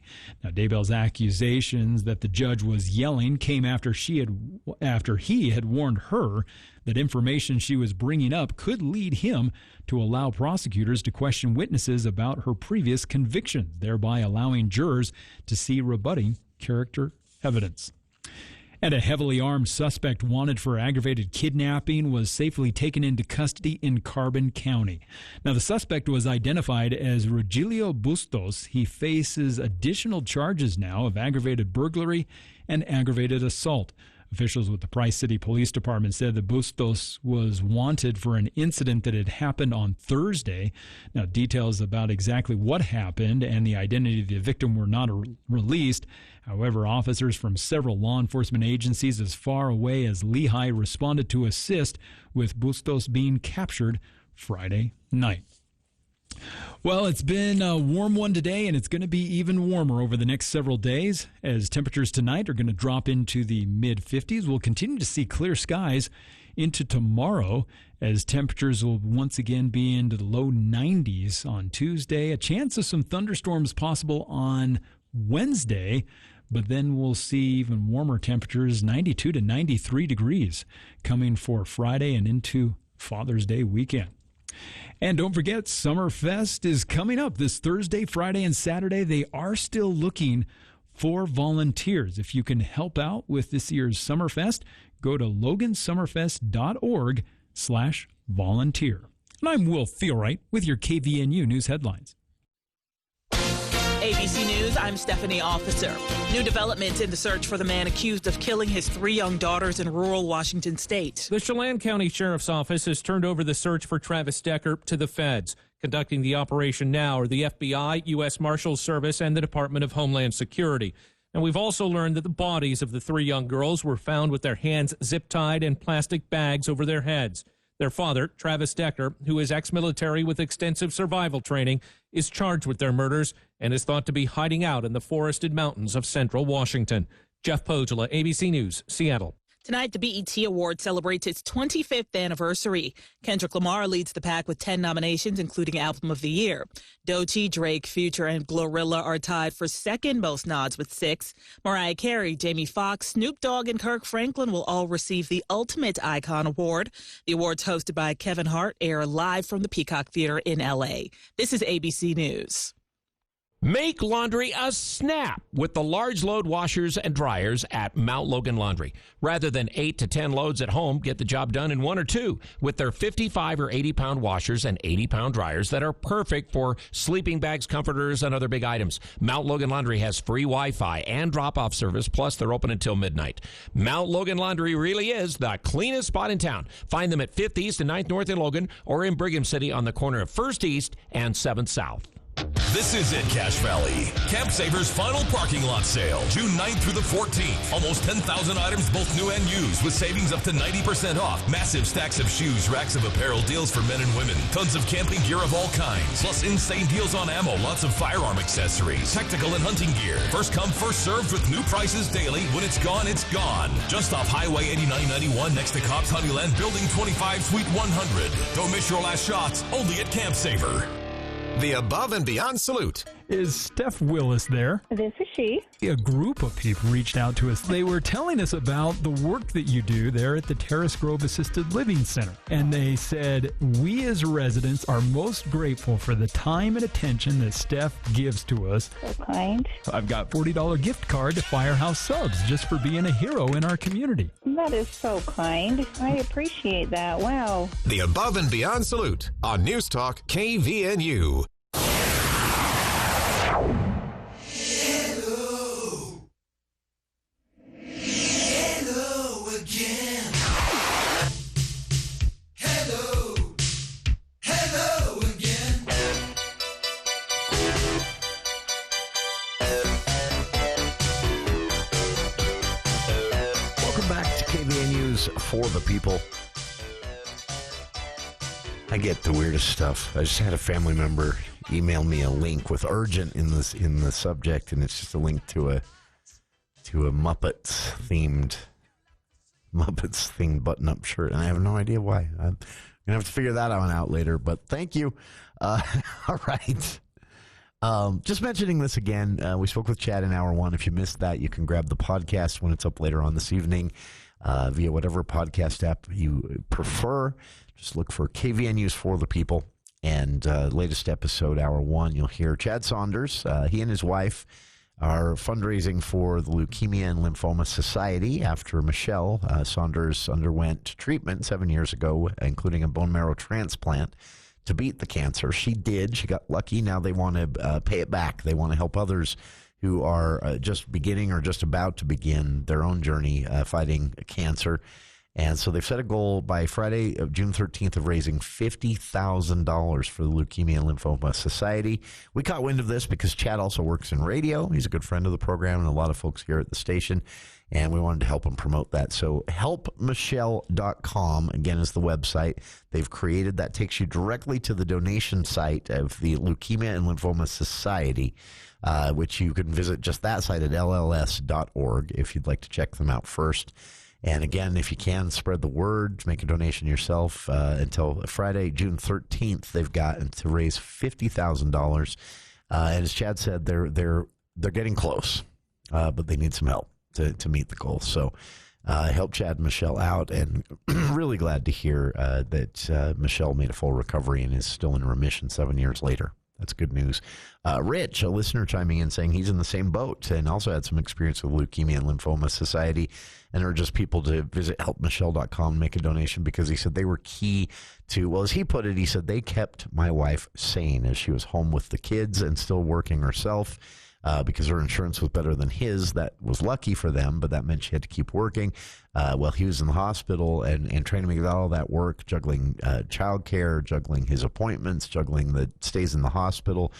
Now, Daybell's accusations that the judge was yelling came after he had warned her that information she was bringing up could lead him to allow prosecutors to question witnesses about her previous convictions, thereby allowing jurors to see rebutting character evidence. And a heavily armed suspect wanted for aggravated kidnapping was safely taken into custody in Carbon County. Now, the suspect was identified as Rogelio Bustos. He faces additional charges now of aggravated burglary and aggravated assault. Officials with the Price City Police Department said that Bustos was wanted for an incident that had happened on Thursday. Now, details about exactly what happened and the identity of the victim were not released. However, officers from several law enforcement agencies as far away as Lehigh responded to assist, with Bustos being captured Friday night. Well, it's been a warm one today, and it's going to be even warmer over the next several days as temperatures tonight are going to drop into the mid-50s. We'll continue to see clear skies into tomorrow as temperatures will once again be into the low 90s on Tuesday. A chance of some thunderstorms possible on Wednesday, but then we'll see even warmer temperatures, 92 to 93 degrees, coming for Friday and into Father's Day weekend. And don't forget, Summerfest is coming up this Thursday, Friday, and Saturday. They are still looking for volunteers. If you can help out with this year's Summerfest, go to logansummerfest.org/volunteer. And I'm Will Theelwright with your KVNU News headlines. ABC News, I'm Stephanie Officer. New developments in the search for the man accused of killing his 3 young daughters in rural Washington state. The Chelan County Sheriff's Office has turned over the search for Travis Decker to the feds. Conducting the operation now are the FBI, U.S. Marshals Service, and the Department of Homeland Security. And we've also learned that the bodies of the 3 young girls were found with their hands zip-tied and plastic bags over their heads. Their father, Travis Decker, who is ex-military with extensive survival training, is charged with their murders and is thought to be hiding out in the forested mountains of central Washington. Jeff Pogela, ABC News, Seattle. Tonight, the BET Award celebrates its 25th anniversary. Kendrick Lamar leads the pack with 10 nominations, including Album of the Year. Doechii, Drake, Future, and Glorilla are tied for second most nods with 6. Mariah Carey, Jamie Foxx, Snoop Dogg, and Kirk Franklin will all receive the Ultimate Icon Award. The awards, hosted by Kevin Hart, air live from the Peacock Theater in L.A. This is ABC News. Make laundry a snap with the large load washers and dryers at Mount Logan Laundry. Rather than 8 to 10 loads at home, get the job done in 1 or 2 with their 55 or 80-pound washers and 80-pound dryers that are perfect for sleeping bags, comforters, and other big items. Mount Logan Laundry has free Wi-Fi and drop-off service, plus they're open until midnight. Mount Logan Laundry really is the cleanest spot in town. Find them at 5th East and 9th North in Logan or in Brigham City on the corner of 1st East and 7th South. This is it, Cache Valley. Camp Saver's final parking lot sale, June 9th through the 14th. Almost 10,000 items, both new and used, with savings up to 90% off. Massive stacks of shoes, racks of apparel, deals for men and women. Tons of camping gear of all kinds. Plus insane deals on ammo, lots of firearm accessories, tactical and hunting gear. First come, first served with new prices daily. When it's gone, it's gone. Just off Highway 8991 next to Cobb's Honeyland, Building 25, Suite 100. Don't miss your last shots, only at Camp Saver. The Above and Beyond Salute. Is Steph Willis there? This is she. A group of people reached out to us. They were telling us about the work that you do there at the Terrace Grove Assisted Living Center. And they said, we as residents are most grateful for the time and attention that Steph gives to us. So kind. I've got a $40 gift card to Firehouse Subs just for being a hero in our community. That is so kind. I appreciate that. Wow. The Above and Beyond Salute on News Talk KVNU. Hello, News for the people. I get the weirdest stuff. I just had a family member email me a link with urgent in the subject, and it's just a link to a Muppets themed button-up shirt, and I have no idea why. I'm gonna have to figure that one out later. But thank you. All right. Just mentioning this again, we spoke with Chad in hour one. If you missed that, you can grab the podcast when it's up later on this evening via whatever podcast app you prefer. Just look for KVN News for the people. And latest episode, hour one, you'll hear Chad Saunders. He and his wife are fundraising for the Leukemia and Lymphoma Society after Michelle Saunders underwent treatment 7 years ago, including a bone marrow transplant, to beat the cancer. She did. She got lucky. Now they want to pay it back. They want to help others who are just beginning or just about to begin their own journey fighting cancer. And so they've set a goal by Friday, June 13th, of raising $50,000 for the Leukemia and Lymphoma Society. We caught wind of this because Chad also works in radio. He's a good friend of the program and a lot of folks here at the station, and we wanted to help him promote that. So helpmichelle.com, again, is the website they've created. That takes you directly to the donation site of the Leukemia and Lymphoma Society, which you can visit just that site at lls.org if you'd like to check them out first. And again, if you can, spread the word, make a donation yourself. Until Friday, June 13th, they've got to raise $50,000. And as Chad said, they're getting close, but they need some help to meet the goal. So help Chad and Michelle out, and really glad to hear that Michelle made a full recovery and is still in remission 7 years later. That's good news. Rich, a listener, chiming in saying he's in the same boat and also had some experience with Leukemia and Lymphoma Society, and urges people to visit helpmichelle.com and make a donation because he said they were key to, well, as he put it, he said they kept my wife sane as she was home with the kids and still working herself because her insurance was better than his. That was lucky for them, but that meant she had to keep working. While he was in the hospital and trying to make all that work, juggling childcare, juggling his appointments, juggling the stays in the hospital,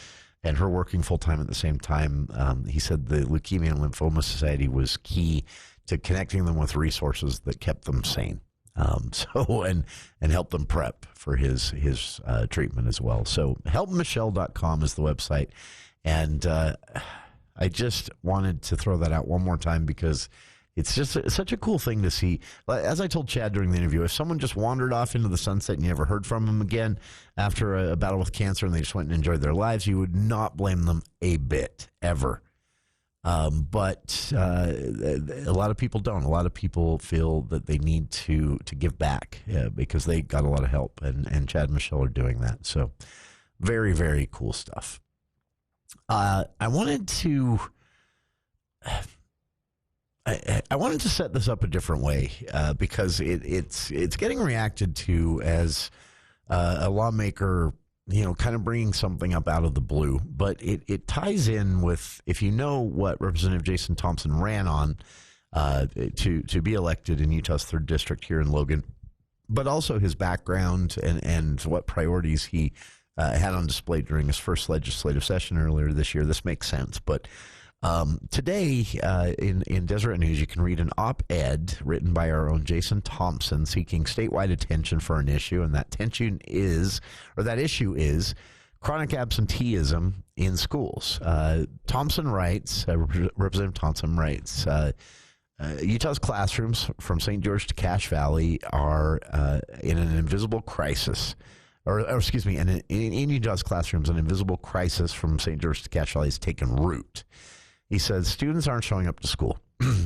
and her working full-time at the same time. He said the Leukemia and Lymphoma Society was key to connecting them with resources that kept them sane. And helped them prep for his treatment as well. So helpmichelle.com is the website. And I just wanted to throw that out one more time because it's just such a cool thing to see. As I told Chad during the interview, if someone just wandered off into the sunset and you never heard from them again after a battle with cancer and they just went and enjoyed their lives, you would not blame them a bit, ever. But a lot of people don't. A lot of people feel that they need to give back because they got a lot of help, and Chad and Michelle are doing that. So very, very cool stuff. I wanted to set this up a different way because it's getting reacted to as a lawmaker, kind of bringing something up out of the blue. But it ties in with, if you know what Representative Jason Thompson ran on to be elected in Utah's 3rd District here in Logan, but also his background and what priorities he had on display during his first legislative session earlier this year. This makes sense. But today in Deseret News, you can read an op-ed written by our own Jason Thompson seeking statewide attention for an issue, and that issue is chronic absenteeism in schools. Thompson writes, Representative Thompson writes, Utah's classrooms from St. George to Cache Valley are in an invisible crisis. In Utah's classrooms, an invisible crisis from St. George to Cache Valley has taken root. He says students aren't showing up to school.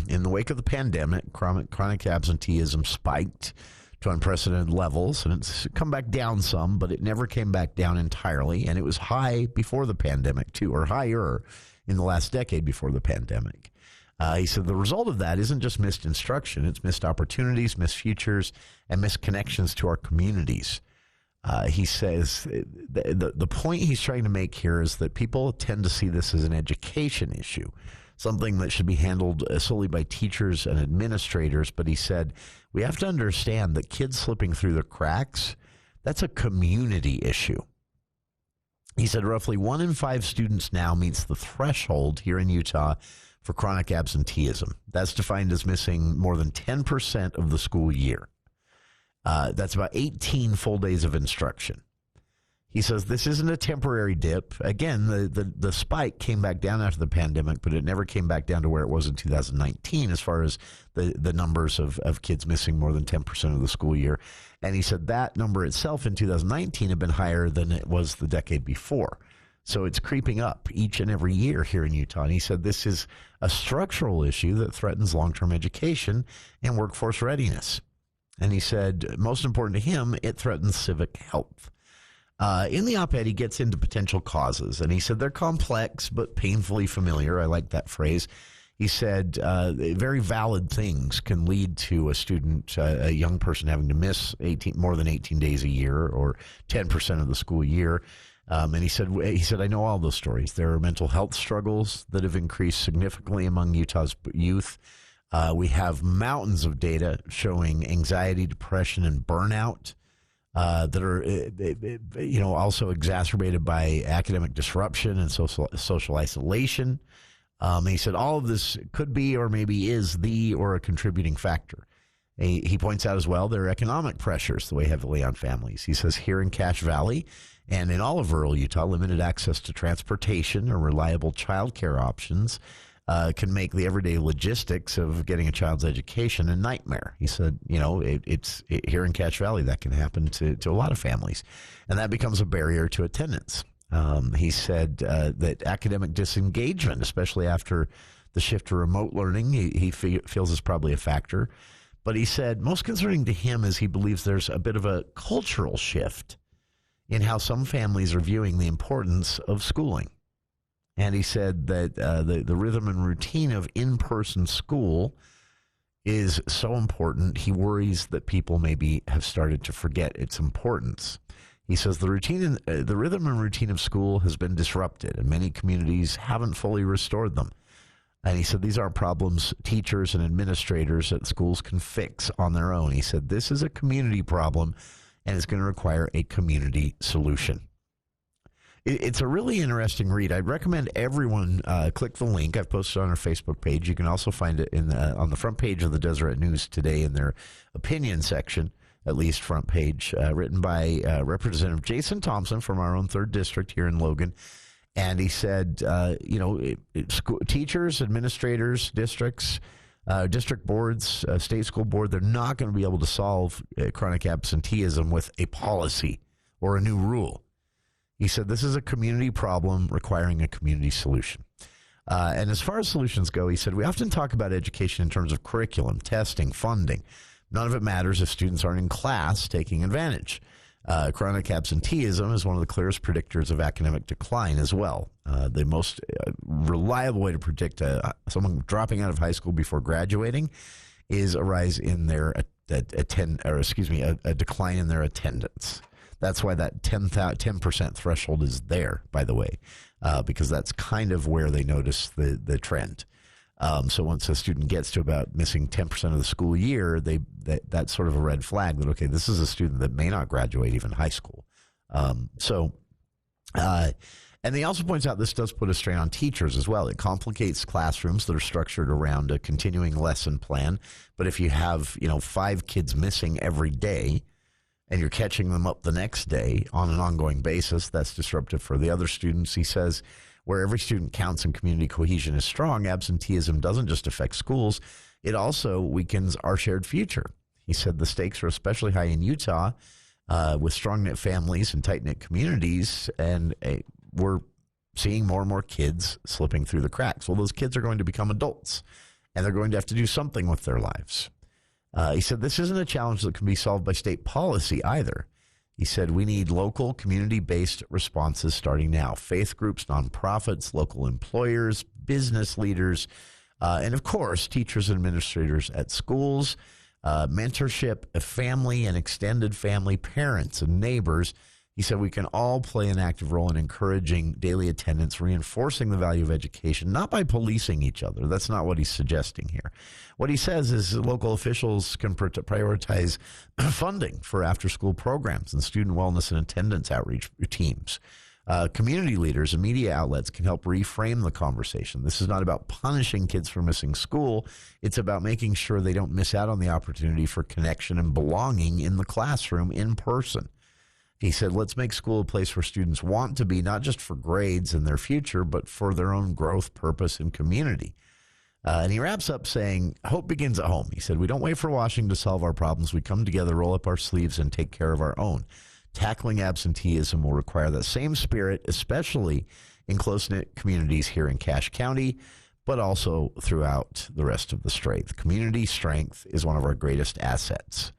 In the wake of the pandemic, chronic absenteeism spiked to unprecedented levels, and it's come back down some, but it never came back down entirely, and it was high before the pandemic, too, or higher in the last decade before the pandemic. He said the result of that isn't just missed instruction, it's missed opportunities, missed futures, and missed connections to our communities. He says the point he's trying to make here is that people tend to see this as an education issue, something that should be handled solely by teachers and administrators. But he said we have to understand that kids slipping through the cracks, that's a community issue. He said roughly 1 in 5 students now meets the threshold here in Utah for chronic absenteeism. That's defined as missing more than 10% of the school year. That's about 18 full days of instruction. He says this isn't a temporary dip. Again, the spike came back down after the pandemic, but it never came back down to where it was in 2019 as far as the numbers of kids missing more than 10% of the school year. And he said that number itself in 2019 had been higher than it was the decade before. So it's creeping up each and every year here in Utah. And he said this is a structural issue that threatens long-term education and workforce readiness. And he said, most important to him, it threatens civic health. In the op-ed, he gets into potential causes, and he said they're complex but painfully familiar. I like that phrase. He said very valid things can lead to a student, a young person having to miss more than 18 days a year or 10% of the school year. And he said, I know all those stories. There are mental health struggles that have increased significantly among Utah's youth. We have mountains of data showing anxiety, depression, and burnout that are, also exacerbated by academic disruption and social isolation. He said all of this could be or maybe is a contributing factor. He points out as well there are economic pressures that weigh heavily on families. He says here in Cache Valley and in all of rural Utah, limited access to transportation or reliable child care options can make the everyday logistics of getting a child's education a nightmare. He said, it's here in Cache Valley that can happen to a lot of families, and that becomes a barrier to attendance. He said that academic disengagement, especially after the shift to remote learning, he feels is probably a factor. But he said most concerning to him is he believes there's a bit of a cultural shift in how some families are viewing the importance of schooling. And he said that the rhythm and routine of in-person school is so important, he worries that people maybe have started to forget its importance. He says the rhythm and routine of school has been disrupted, and many communities haven't fully restored them. And he said these aren't problems teachers and administrators at schools can fix on their own. He said this is a community problem, and it's going to require a community solution. It's a really interesting read. I'd recommend everyone click the link I've posted on our Facebook page. You can also find it on the front page of the Deseret News today in their opinion section, at least front page, written by Representative Jason Thompson from our own 3rd District here in Logan. And he said, teachers, administrators, districts, district boards, state school board, they're not going to be able to solve chronic absenteeism with a policy or a new rule. He said this is a community problem requiring a community solution. And as far as solutions go, he said, we often talk about education in terms of curriculum, testing, funding. None of it matters if students aren't in class taking advantage. Chronic absenteeism is one of the clearest predictors of academic decline as well. The most reliable way to predict someone dropping out of high school before graduating is a rise in their a decline in their attendance. That's why that 10% threshold is there, by the way, because that's kind of where they notice the trend. So once a student gets to about missing 10% of the school year, that's sort of a red flag that, okay, this is a student that may not graduate even high school. And he also points out this does put a strain on teachers as well. It complicates classrooms that are structured around a continuing lesson plan. But if you have, 5 kids missing every day, and you're catching them up the next day on an ongoing basis, that's disruptive for the other students. He says where every student counts and community cohesion is strong, absenteeism doesn't just affect schools, it also weakens our shared future. He said the stakes are especially high in Utah with strong-knit families and tight-knit communities, and we're seeing more and more kids slipping through the cracks. Well, those kids are going to become adults, and they're going to have to do something with their lives. He said this isn't a challenge that can be solved by state policy either. He said we need local, community-based responses starting now. Faith groups, nonprofits, local employers, business leaders, and, of course, teachers and administrators at schools, mentorship, a family and extended family, parents and neighbors. He said we can all play an active role in encouraging daily attendance, reinforcing the value of education, not by policing each other. That's not what he's suggesting here. What he says is local officials can prioritize funding for after-school programs and student wellness and attendance outreach teams. Community leaders and media outlets can help reframe the conversation. This is not about punishing kids for missing school. It's about making sure they don't miss out on the opportunity for connection and belonging in the classroom in person. He said, let's make school a place where students want to be, not just for grades and their future, but for their own growth, purpose, and community. And he wraps up saying, hope begins at home. He said, we don't wait for Washington to solve our problems. We come together, roll up our sleeves, and take care of our own. Tackling absenteeism will require that same spirit, especially in close-knit communities here in Cache County, but also throughout the rest of the state. Community strength is one of our greatest assets.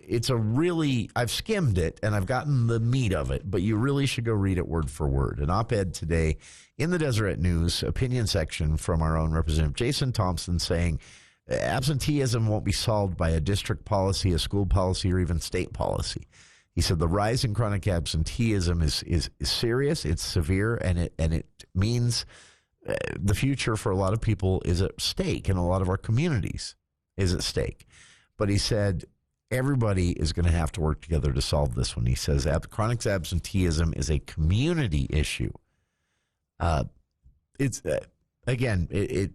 It's a really, I've skimmed it and I've gotten the meat of it, but you really should go read it word for word. An op-ed today in the Deseret News opinion section from our own Representative Jason Thompson saying absenteeism won't be solved by a district policy, a school policy, or even state policy. He said the rise in chronic absenteeism is serious, it's severe, and it means the future for a lot of people is at stake, and a lot of our communities is at stake. But he said everybody is going to have to work together to solve this one. He says chronic absenteeism is a community issue. It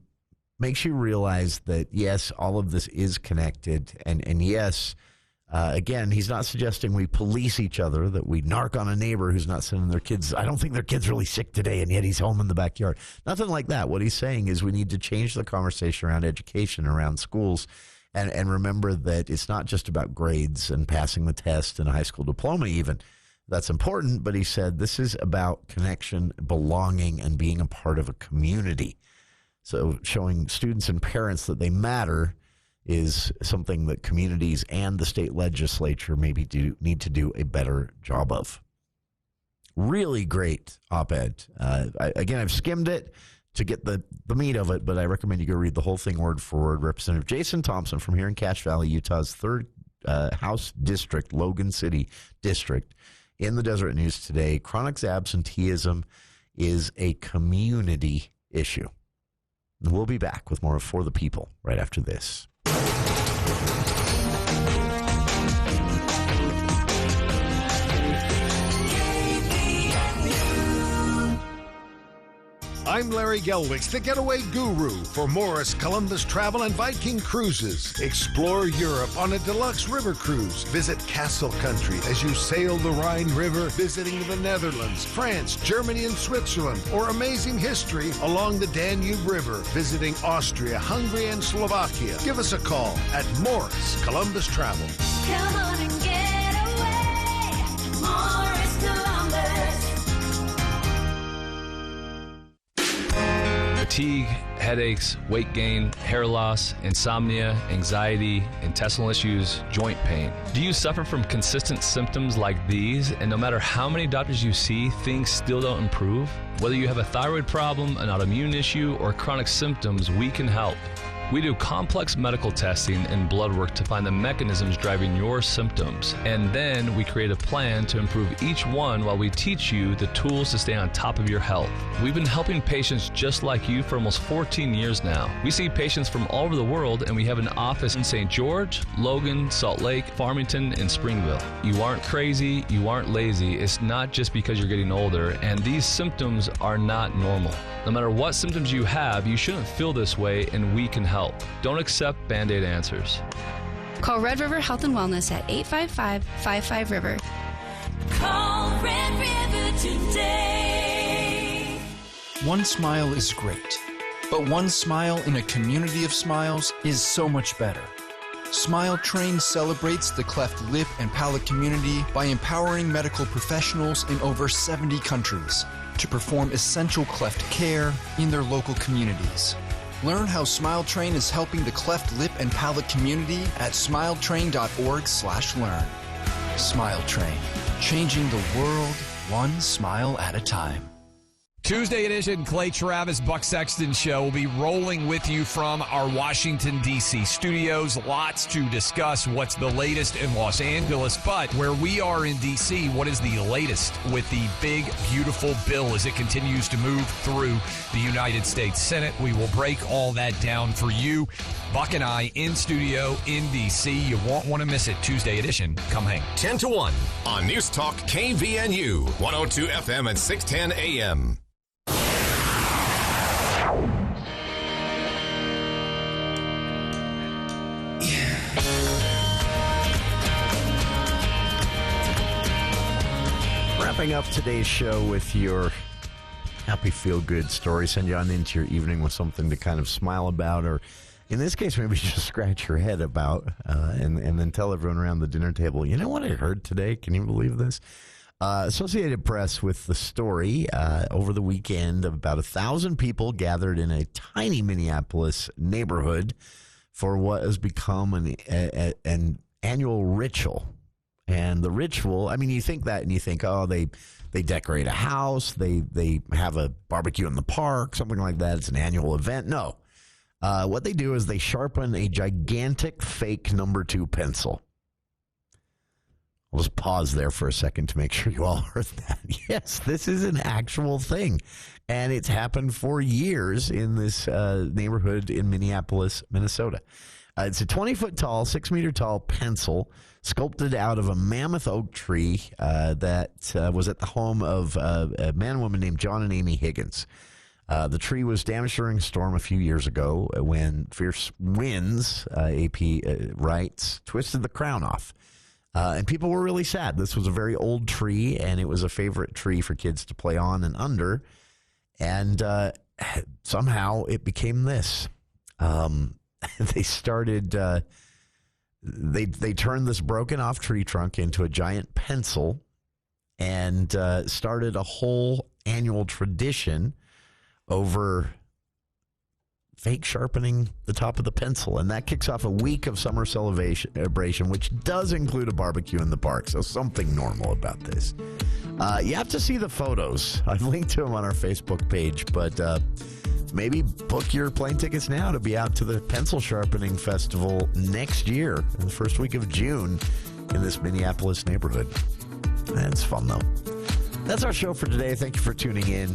makes you realize that, yes, all of this is connected, and yes, again, he's not suggesting we police each other, that we narc on a neighbor who's not sending their kids. I don't think their kid's really sick today, and yet he's home in the backyard. Nothing like that. What he's saying is we need to change the conversation around education, around schools, and remember that it's not just about grades and passing the test and a high school diploma even. That's important, but he said this is about connection, belonging, and being a part of a community. So showing students and parents that they matter is something that communities and the state legislature maybe need to do a better job of. Really great op-ed. I've skimmed it to get the meat of it, but I recommend you go read the whole thing word for word. Representative Jason Thompson from here in Cache Valley, Utah's 3rd House District, Logan City District, in the Deseret News today. Chronic absenteeism is a community issue. And we'll be back with more of For the People right after this. I'm Larry Gelwitz, the getaway guru for Morris Columbus Travel and Viking Cruises. Explore Europe on a deluxe river cruise. Visit Castle Country as you sail the Rhine River, visiting the Netherlands, France, Germany, and Switzerland, or amazing history along the Danube River, visiting Austria, Hungary, and Slovakia. Give us a call at Morris Columbus Travel. Come on and get away, Morris Columbus. Fatigue, headaches, weight gain, hair loss, insomnia, anxiety, intestinal issues, joint pain. Do you suffer from consistent symptoms like these, and no matter how many doctors you see, things still don't improve? Whether you have a thyroid problem, an autoimmune issue, or chronic symptoms, we can help. We do complex medical testing and blood work to find the mechanisms driving your symptoms. And then we create a plan to improve each one while we teach you the tools to stay on top of your health. We've been helping patients just like you for almost 14 years now. We see patients from all over the world, and we have an office in St. George, Logan, Salt Lake, Farmington, and Springville. You aren't crazy, you aren't lazy. It's not just because you're getting older, and these symptoms are not normal. No matter what symptoms you have, you shouldn't feel this way, and we can help. Don't accept Band-Aid answers. Call Red River Health and Wellness at 855-55-RIVER. Call Red River today. One smile is great, but one smile in a community of smiles is so much better. Smile Train celebrates the cleft lip and palate community by empowering medical professionals in over 70 countries to perform essential cleft care in their local communities. Learn how Smile Train is helping the cleft lip and palate community at smiletrain.org/learn. Smile Train, changing the world one smile at a time. Tuesday edition Clay Travis, Buck Sexton Show will be rolling with you from our Washington, D.C. studios. Lots to discuss what's the latest in Los Angeles, but where we are in D.C., what is the latest with the big, beautiful bill as it continues to move through the United States Senate? We will break all that down for you. Buck and I in studio in D.C. You won't want to miss it. Tuesday edition. Come hang. 10 to 1 on News Talk KVNU, 102 FM and 610 AM. Wrapping up today's show with your happy feel-good story. Send you on into your evening with something to kind of smile about, or in this case, maybe just scratch your head about, and then tell everyone around the dinner table, you know what I heard today? Can you believe this? Associated Press with the story over the weekend of about 1,000 people gathered in a tiny Minneapolis neighborhood for what has become an annual ritual. And the ritual, I mean, you think that and you think, oh, they decorate a house, they have a barbecue in the park, something like that. It's an annual event. No. What they do is they sharpen a gigantic fake number 2 pencil. I'll just pause there for a second to make sure you all heard that. Yes, this is an actual thing. And it's happened for years in this neighborhood in Minneapolis, Minnesota. It's a 20-foot tall, 6-meter tall pencil sculpted out of a mammoth oak tree that was at the home of a man and woman named John and Amy Higgins. The tree was damaged during a storm a few years ago when fierce winds, AP writes, twisted the crown off. And people were really sad. This was a very old tree, and it was a favorite tree for kids to play on and under. And somehow it became this. They started, they turned this broken off tree trunk into a giant pencil and started a whole annual tradition over fake sharpening the top of the pencil. And that kicks off a week of summer celebration, which does include a barbecue in the park. So something normal about this. You have to see the photos. I've linked to them on our Facebook page, but maybe book your plane tickets now to be out to the Pencil Sharpening Festival next year, in the first week of June, in this Minneapolis neighborhood. That's fun, though. That's our show for today. Thank you for tuning in.